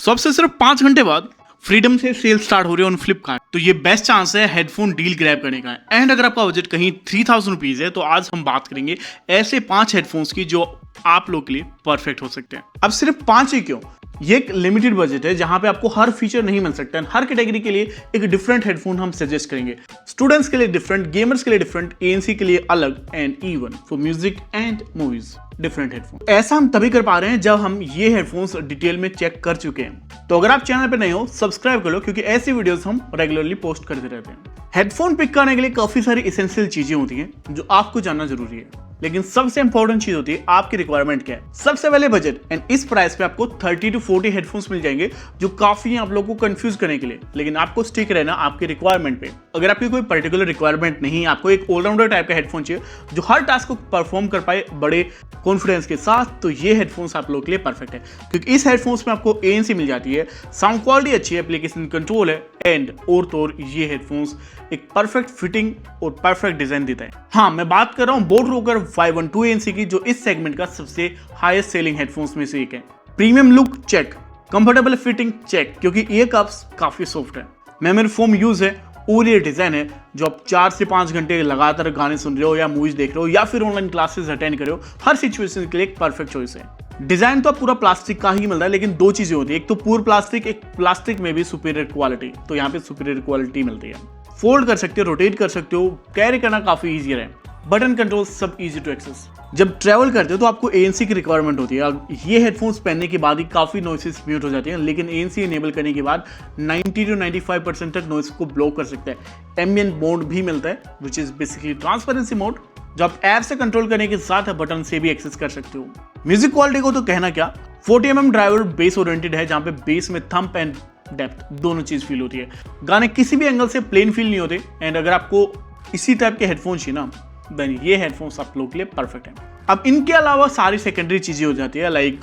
सो अब से सिर्फ 5 घंटे बाद फ्रीडम से सेल स्टार्ट हो रही है ऑन फ्लिपकार्ट। तो ये बेस्ट चांस है हेडफोन डील ग्रैब करने का। एंड अगर आपका बजट कहीं 3000 रुपीज है तो आज हम बात करेंगे ऐसे 5 हेडफोन्स की जो आप लोग के लिए परफेक्ट हो सकते हैं। अब सिर्फ 5 ही क्यों, ये एक लिमिटेड बजट है जहां पे आपको हर फीचर नहीं मिल सकता है। हर कैटेगरी के लिए एक डिफरेंट हेडफोन हम सजेस्ट करेंगे। स्टूडेंट्स के लिए डिफरेंट, गेमर्स के लिए डिफरेंट, एएनसी के लिए अलग, and even for music and movies different headphone. ऐसा हम तभी कर पा रहे हैं जब हम ये हेडफोन्स डिटेल में चेक कर चुके हैं। तो अगर आप चैनल पे नए हो सब्सक्राइब कर लो, क्योंकि ऐसी वीडियोस हम रेगुलरली पोस्ट करते रहते हैं। हेडफोन पिक करने के लिए काफी सारी एसेंशियल चीजें होती हैं जो आपको जानना जरूरी है, लेकिन सबसे इंपॉर्टेंट चीज होती है आपकी रिक्वायरमेंट क्या है। सबसे पहले बजट। एंड इस प्राइस पे आपको 30 to 40 हेडफोन्स मिल जाएंगे जो काफी हैं आप लोगों को कंफ्यूज करने के लिए, लेकिन आपको स्टिक रहना आपकी रिक्वायरमेंट पे। अगर आपकी कोई पर्टिकुलर रिक्वायरमेंट नहीं है, आपको एक ऑलराउंडर टाइप का हेडफोन चाहिए जो हर टास्क को परफॉर्म कर पाए बड़े कॉन्फिडेंस के साथ, तो ये हेडफोन्स आप लोगों के लिए परफेक्ट है। क्योंकि इस हेडफोन्स में आपको एएनसी मिल जाती है, साउंड क्वालिटी अच्छी है, एप्लीकेशन कंट्रोल है, एंड और तो और ये हेडफोन्स एक परफेक्ट फिटिंग और परफेक्ट डिजाइन देता है। हाँ, मैं बात कर रहा हूँ बोट रोकर 512 एएनसी की, जो इस सेगमेंट का सबसे हाईएस्ट सेलिंग हेडफोन्स में से एक है। Premium look check, comfortable fitting check, क्योंकि ये कप्स काफी सॉफ्ट है, मेमोरी फोम यूज है, और ये डिजाइन है जो आप 4 से 5 घंटे लगातार गाने सुन रहे हो या मूवीज देख रहे हो या फिर ऑनलाइन क्लासेस अटेंड कर रहे हो, हर सिचुएशन के लिए एक परफेक्ट चॉइस है। डिजाइन तो पूरा प्लास्टिक का ही मिलता है, लेकिन 2 चीजें होती है, एक तो पूरा प्लास्टिक, एक प्लास्टिक में भी सुपीरियर क्वालिटी। तो यहाँ पे सुपीरियर क्वालिटी मिलती है। फोल्ड कर सकते हो, रोटेट कर सकते हो, कैरी करना काफी ईजियर है, बटन कंट्रोल सब इजी टू एक्सेस। जब ट्रैवल करते हो तो आपको एएनसी की रिक्वायरमेंट होती है। ये हेडफोन्स पहनने के बाद ही काफी नॉइसेस म्यूट हो जाती हैं, लेकिन एएनसी इनेबल करने के बाद 90 to 95% तक नॉइस को ब्लॉक कर सकता है। एम्बिएंट मोड भी मिलता है, which is basically transparency mode, जो आप ऐप से कंट्रोल करने के साथ बटन से भी एक्सेस कर सकते हो। म्यूजिक क्वालिटी को तो कहना क्या, 40mm ड्राइवर बेस ओरिएंटेड है, जहां पे बेस में थंप एंड डेप्थ दोनों चीज फील होती है। गाने किसी भी एंगल से प्लेन फील नहीं होते। एंड अगर आपको इसी टाइप के हेडफोन चाहिए ना, देन ये हेडफोन्स आप लोगों के लिए परफेक्ट है। अब इनके अलावा सारी सेकेंडरी चीजें हो जाती है, like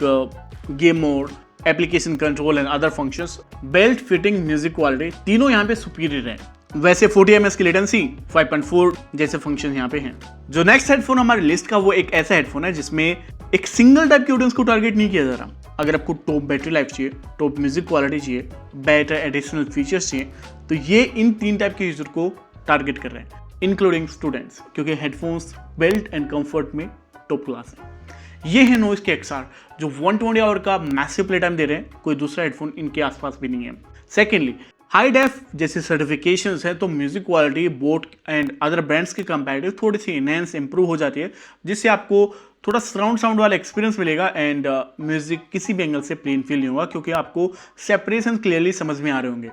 game mode, application control and other functions, belt fitting, music quality, तीनों यहाँ पे सुपीरियर है। वैसे 40 ms की लेटेंसी, 5.4 जैसे फंक्शन यहाँ पे हैं। जो नेक्स्ट हेडफोन हमारी लिस्ट का, वो एक ऐसा हेडफोन है जिसमें एक सिंगल टाइप की ऑडियंस को टारगेट नहीं किया जा रहा। अगर आपको टॉप बैटरी लाइफ चाहिए, टॉप म्यूजिक क्वालिटी चाहिए, बेटर एडिशनल फीचर्स चाहिए, तो ये इन 3 टाइप के यूजर को टारगेट कर रहे हैं, इंक्लूडिंग स्टूडेंट्स, क्योंकि हेडफोन्स बेल्ट एंड कंफर्ट में टॉप क्लास है। ये है नॉइस के एक्सआर, जो 120 आवर का मैसिव प्ले टाइम दे रहे हैं, कोई दूसरा हेडफोन इनके आसपास भी नहीं है। सेकेंडली, हाई डेफ जैसे सर्टिफिकेशंस है, तो music quality boat and other brands के कंपैरेटिव थोड़ी सी इनहेंस इंप्रूव हो जाती है, जिससे आपको थोड़ा सराउंड साउंड वाला एक्सपीरियंस मिलेगा। एंड म्यूजिक किसी भी एंगल से प्लेन फील नहीं होगा, क्योंकि आपको सेपरेशन क्लियरली समझ में आ रहे होंगे।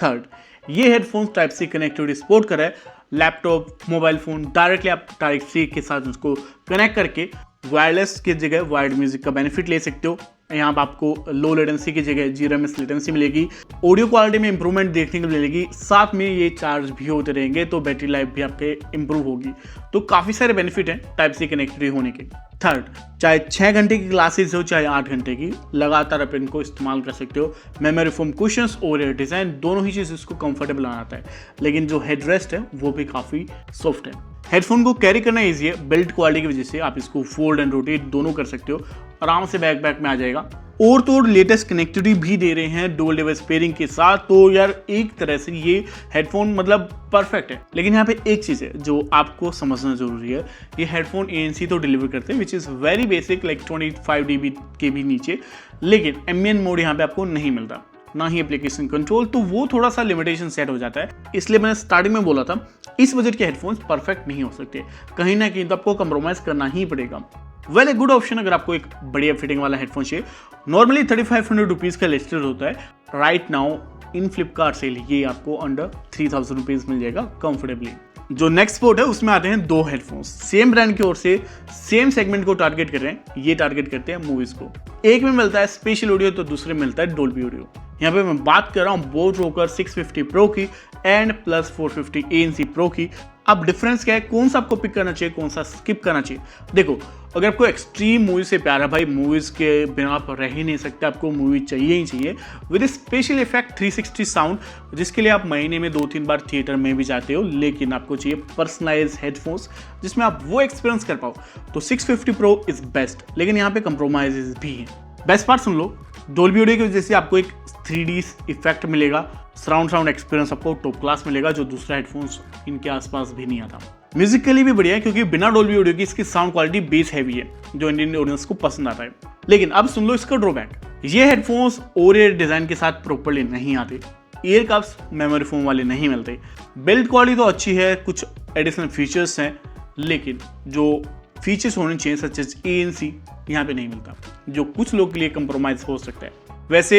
थर्ड, ये headphones type C connectivity support कर रहा है। लैपटॉप, मोबाइल फोन डायरेक्टली आप टाइप सी के साथ उसको कनेक्ट करके वायरलेस की जगह वायर्ड म्यूजिक का बेनिफिट ले सकते हो। यहाँ पर आपको लो लेटेंसी की जगह 0 ms लेटेंसी मिलेगी, ऑडियो क्वालिटी में इंप्रूवमेंट देखने को मिलेगी, साथ में ये चार्ज भी होते रहेंगे, तो बैटरी लाइफ भी आपके इंप्रूव होगी। तो काफ़ी सारे बेनिफिट हैं टाइप सी कनेक्टिविटी होने के। थर्ड, चाहे 6 घंटे की क्लासेस हो चाहे 8 घंटे की, लगातार आप इनको इस्तेमाल कर सकते हो। मेमोरी फोम कुशंस और डिज़ाइन दोनों ही चीज़ इसको कंफर्टेबल बनाता है, लेकिन जो हेडरेस्ट है वो भी काफ़ी सॉफ्ट है। हेडफोन को कैरी करना ईजी है, बिल्ड क्वालिटी की वजह से आप इसको फोल्ड एंड रोटेट दोनों कर सकते हो, आराम से बैक में आ जाएगा। और तो और लेटेस्ट कनेक्टिविटी भी दे रहे हैं डुअल डिवाइस पेयरिंग के साथ, तो यार एक तरह से ये हेडफोन मतलब परफेक्ट है। लेकिन यहाँ पे एक चीज़ है जो आपको समझना जरूरी है, ये हेडफोन एएनसी तो डिलीवर करते हैं, which is very basic, like 25 dB के भी नीचे, लेकिन एम्बिएंट मोड यहाँ पे आपको नहीं मिलता, ना ही एप्लीकेशन कंट्रोल, तो वो थोड़ा सा लिमिटेशन सेट हो जाता है। इसलिए मैंने स्टार्टिंग में बोला था इस बजट के हेडफोन्स परफेक्ट नहीं हो सकते, कहीं ना कहीं तो आपको कंप्रोमाइज करना ही पड़ेगा। वेल, ए गुड ऑप्शन अगर आपको एक बढ़िया फिटिंग वाला हेडफोन चाहिए। नॉर्मली 3500 रुपीज़ का लिस्टेड होता है, right now in Flipkart sale ये आपको अंडर 3000 रुपीज़ मिल जाएगा कंफर्टेबली। जो नेक्स्ट स्पॉट है उसमें आते हैं 2 हेडफोन्स, सेम ब्रांड की ओर से सेम सेगमेंट को टारगेट कर रहे हैं। ये टारगेट करते हैं मूवीज को। एक में मिलता है स्पेशल ऑडियो, तो दूसरे में मिलता है डोल्बी ऑडियो। यहाँ पे मैं बात कर रहा हूँ बोट रोकर 650 प्रो की एंड प्लस 450 ANC प्रो की। अब डिफरेंस क्या है, कौन सा आपको पिक करना चाहिए, कौन सा स्किप करना चाहिए। देखो, अगर आपको एक्सट्रीम मूवी से प्यार है, भाई मूवीज के बिना आप रह ही नहीं सकते, आपको मूवी चाहिए ही चाहिए विद स्पेशल इफेक्ट 360 साउंड, जिसके लिए आप महीने में 2-3 बार थिएटर में भी जाते हो, लेकिन आपको चाहिए पर्सनलाइज हेडफोन्स जिसमें आप वो एक्सपीरियंस कर पाओ, तो 650 प्रो इज बेस्ट। लेकिन यहाँ पे कंप्रोमाइजेज भी हैं। बेस्ट पार्ट सुन लो, डोल्बी ऑडियो की वजह से आपको एक 3D इफेक्ट मिलेगा, सराउंड साउंड एक्सपीरियंस आपको टॉप क्लास मिलेगा जो दूसरा हेडफोन्स इनके आसपास भी नहीं आता। म्यूजिकली भी बढ़िया है क्योंकि बिना डोल्बी ऑडियो की इसकी साउंड क्वालिटी बेस हैवी है जो इंडियन ऑडियंस को पसंद आता है। लेकिन अब सुन लो इसका ड्रॉबैक, ये हेडफोन्स ओरियर डिजाइन के साथ प्रॉपर्ली नहीं आते, ईयर कप्स मेमोरी फोम वाले नहीं मिलते। बिल्ड क्वालिटी तो अच्छी है, कुछ एडिशनल फीचर्स हैं, लेकिन जो फीचर्स होने चाहिए सच एज ANC यहाँ पे नहीं मिलता, जो कुछ लोग के लिए कंप्रोमाइज हो सकता है। वैसे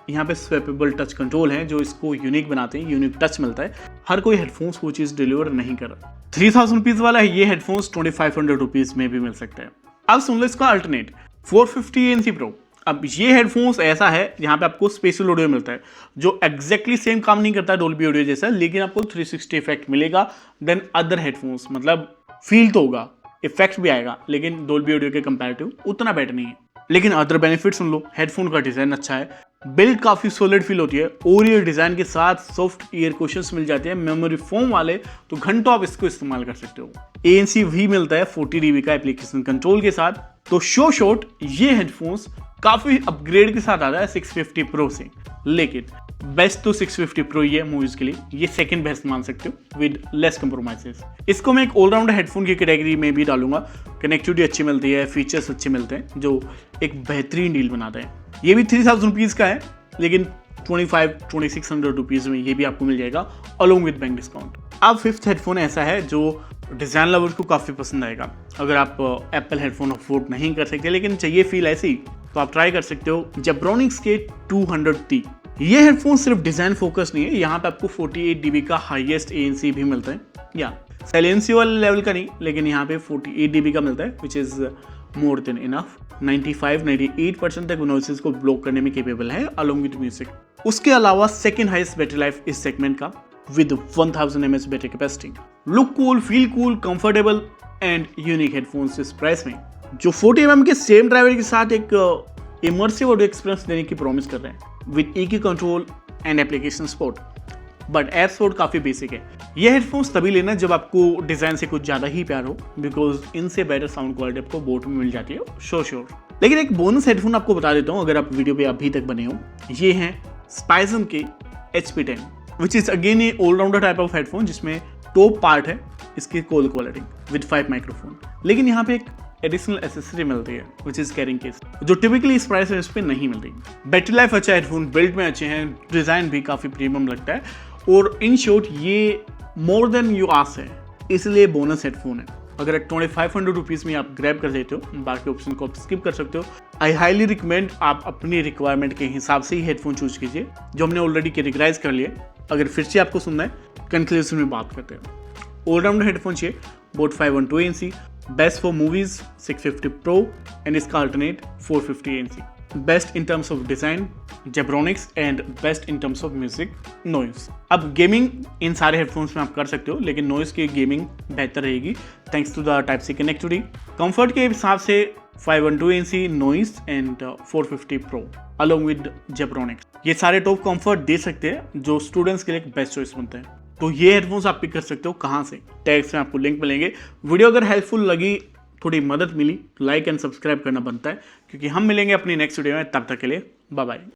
यहाँ पे स्वैपेबल टच कंट्रोल है जो इसको यूनिक बनाते हैं, यूनिक टच मिलता है। हर कोई हेडफोन्स वो चीज़ डिलीवर नहीं कर रहा। 3000 रुपीज़ वाला है ये हेडफोन्स 2500 रुपीज़ में भी मिल सकता है। अब सुन लो इसका अल्टरनेट 450 ANC प्रो। अब ये हेडफोन्स ऐसा है जहाँ पे आपको स्पेशल ऑडियो मिलता है जो एग्जैक्टली सेम काम नहीं करता डोल्बी ऑडियो जैसा, लेकिन आपको 360 इफेक्ट मिलेगा देन अदर हेडफोन्स। मतलब फील तो होगा, इफेक्ट भी आएगा, लेकिन डोल्बी ऑडियो के कंपैरेटिव उतना बेटर नहीं है। लेकिन अदर बेनिफिट सुन लो, हेडफोन का डिजाइन अच्छा है, बिल्ड काफी सॉलिड फील होती है, ओरियर डिजाइन के साथ सॉफ्ट ईयर कुशन्स मिल जाते हैं। मेमोरी फोम वाले तो घंटों आप इसको इस्तेमाल कर सकते हो। ANC भी मिलता है 40 dB का एप्लीकेशन कंट्रोल के साथ। तो शो शॉर्ट ये हेडफोन्स काफी अपग्रेड के साथ आता है 650 प्रो से, लेकिन बेस्ट तो 650 प्रो ही है मूवीज के लिए, ये सेकंड बेस्ट मान सकते हो विद लेस कंप्रोमाइजेस। इसको मैं एक ऑलराउंडर हेडफोन की कैटेगरी में भी डालूंगा। कनेक्टिविटी अच्छी मिलती है, फीचर्स अच्छे मिलते हैं जो एक बेहतरीन डील बनाता है। ये भी 3000 रुपीज़ का है, लेकिन 2600 रुपीज़ में ये भी आपको मिल जाएगा अलोंग विद बैंक डिस्काउंट। अब फिफ्थ हेडफोन ऐसा है जो डिज़ाइन लवर्स को काफ़ी पसंद आएगा। अगर आप एप्पल हेडफोन अफोर्ड नहीं कर सकते लेकिन चाहिए फील ऐसी, तो आप ट्राई कर सकते हो जेब्रोनिक्स के 200T। ये हेडफोन सिर्फ डिज़ाइन फोकस नहीं है, यहाँ पे आपको 48 dB का हाईएस्ट ANC भी मिलता है, या साइलेंसियो वाले लेवल का नहीं, लेकिन यहाँ पे 48 dB का मिलता है which is more than enough. 95-98% तक नॉइसेस को ब्लॉक करने में केपेबल है अलोंग विद म्यूजिक। उसके अलावा सेकंड हाईएस्ट बैटरी लाइफ इस सेगमेंट का with 1000 mAh battery capacity. Look cool, feel cool, comfortable and unique headphones इस प्राइस में जो 40 mm के सेम ड्राइवर के साथ एक इमर्सिव ऑडियो एक्सपीरियंस देने की प्रॉमिस कर रहे हैं with EQ control and application support. But app support काफ़ी बेसिक है। ये हेडफोन्स तभी लेना जब आपको डिज़ाइन से कुछ ज़्यादा ही प्यार हो, बिकॉज इनसे बेटर साउंड क्वालिटी आपको बोट में मिल जाती है श्योर। लेकिन एक बोनस हेडफोन आपको बता देता हूँ अगर आप वीडियो पे अभी तक बने हो, ये हैं स्पाइजन के HP10 which is again a allrounder type of headphone जिसमें टॉप पार्ट है इसकी कॉल क्वालिटी विद 5 माइक्रोफोन। लेकिन यहाँ पे एक एडिशनल एसेसरी मिलती है विच इज कैरिंग केस, जो टिपिकली इस प्राइस रेंज पे नहीं मिलती। बैटरी लाइफ अच्छा है, हेडफोन बिल्ड में अच्छे हैं, डिज़ाइन भी काफ़ी प्रीमियम लगता है, और इन शॉर्ट ये मोर देन यू आस्क है, इसलिए बोनस हेडफोन है। अगर 2500 रुपीज़ में आप ग्रैब कर देते हो, बाकी ऑप्शन को आप स्किप कर सकते हो। आई हाईली रिकमेंड आप अपनी रिक्वायरमेंट के हिसाब से ही हेडफोन चूज कीजिए जो हमने ऑलरेडी कैटेगराइज कर लिए। अगर फिर से आपको सुनना है कंक्लूजन में बात करते हैं। ऑलराउंडर हेडफोन चाहिए, Boat 512 ANC, best for movies 650 pro and इसका alternate 450 ANC। Best in terms of design Zebronics and best in terms of music noise. अब गेमिंग इन सारे हेडफोन्स में आप कर सकते हो, लेकिन नॉइज की गेमिंग बेहतर रहेगी thanks to the type C connectivity. Comfort के हिसाब से 512 ANC noise and 450 pro along with Zebronics, ये सारे टॉप कंफर्ट दे सकते हैं जो स्टूडेंट्स के लिए एक बेस्ट चॉइस बनते हैं। तो ये हेडफोन्स आप पिक कर सकते हो कहाँ से, टैग्स में आपको लिंक मिलेंगे। वीडियो अगर हेल्पफुल लगी, थोड़ी मदद मिली, तो लाइक एंड सब्सक्राइब करना बनता है, क्योंकि हम मिलेंगे अपनी नेक्स्ट वीडियो में। तब तक के लिए बाय बाय।